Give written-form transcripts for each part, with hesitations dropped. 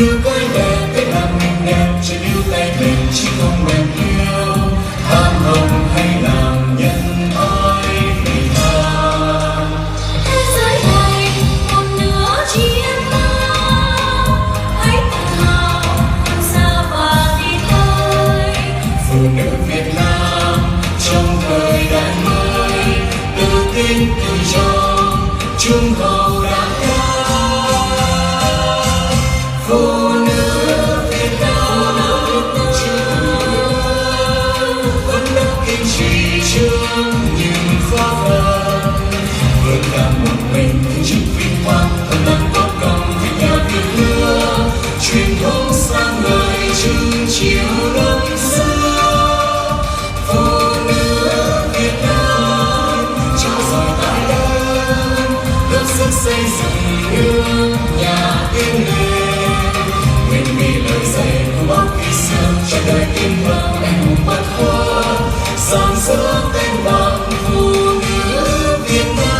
Yêu cái đẹp biết làm mình đẹp, chỉ yêu tay mình chỉ không mềm yêu. Tham hồng hay làm nhân ái vì tha. Thế giới này một nửa chỉ em ta, hãy tự hào làm sao và đi tới. Phụ nữ Việt Nam trong thời đại mới, tự tin tự trọng trung hậu đáng ca. Phụ nữ Việt Nam vẫn đất kiên trì trước những khó khăn, vượt cả một mình những chức vinh quang, thần năng có công vì nhà Việt nữa, truyền thống sáng ngời chừng chiều đông xưa. Phụ nữ Việt Nam cho giỏi tài đất, góp sức xây dựng nước nhà yên lên. Nguyện vì lời dạy của bác khi xưa cho đời tin vâng anh hùng bất khuất, sáng giữa tên bằng phụ nữ Việt Nam.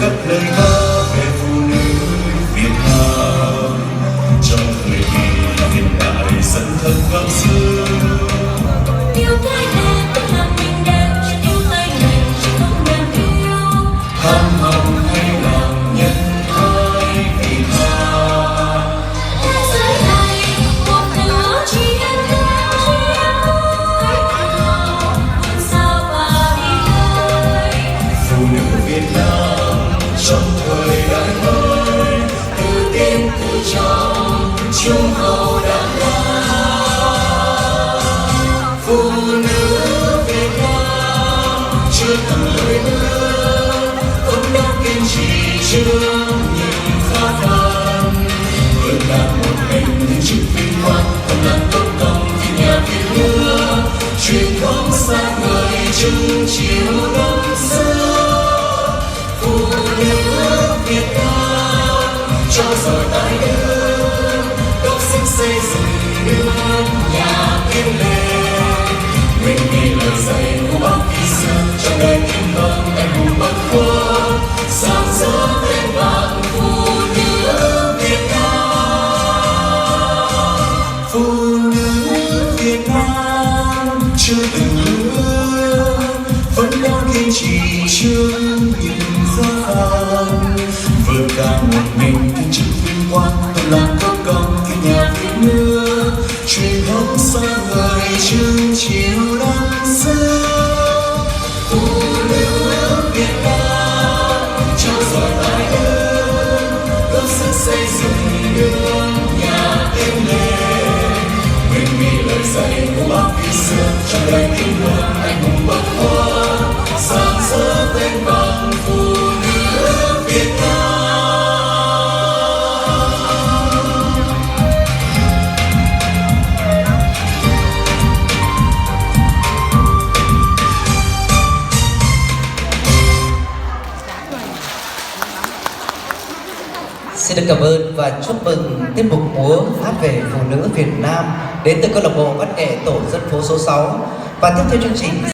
Cất lời ca về phụ nữ Việt Nam trong thời kỳ hiện đại dần thân vang xưa. Yêu cái đẹp biết làm mình đẹp, chỉ yêu tay mình chỉ không mềm yêu. Tham hồng hay làm nhân ái vì tha. Thế giới này một nửa chỉ em ta, hãy tự hào làm sao và đi tới. Phụ nữ Việt Nam trong thời đại mới, tự tin tự trọng trung hậu đáng ca. Phụ nữ Việt Nam chưa từng lùi bước, vẫn đang kiên trì trước những khó khăn, vượt cả một mình những chức vinh quang, thầm lặng tốt công vì nhà Việt nữa, truyền thống sáng ngời chừng chiều đông xưa. Phụ nữ Việt Nam cho giỏi tài đức, góp sức xây dựng nước nhà yên lên. Nguyện vì lời dạy của bác khi xưa cho đời tin vâng anh hùng bất khuất, sáng giữa tên bạn phụ nữ Việt Nam. Phụ nữ Việt Nam chưa từng hứa, vẫn đang kiên trì trước những khó khăn, vượt cả một mình những chức vinh quang, thầm lặng có công vì nhà Việt nữa, truyền thống sáng ngời chừng chiều đông xưa. Phụ nữ Việt Nam cho giỏi tài đức, góp sức xây dựng nước nhà yên lên. Nguyện vì lời dạy của bác khi xưa cho đời tin vâng anh hùng bất khuất, sáng giữa tên bằng phụ nữ Việt Nam. Xin được cảm ơn và chúc mừng tiết mục múa hát về phụ nữ Việt Nam đến từ câu lạc bộ văn nghệ tổ dân phố số 6. Và tiếp theo chương trình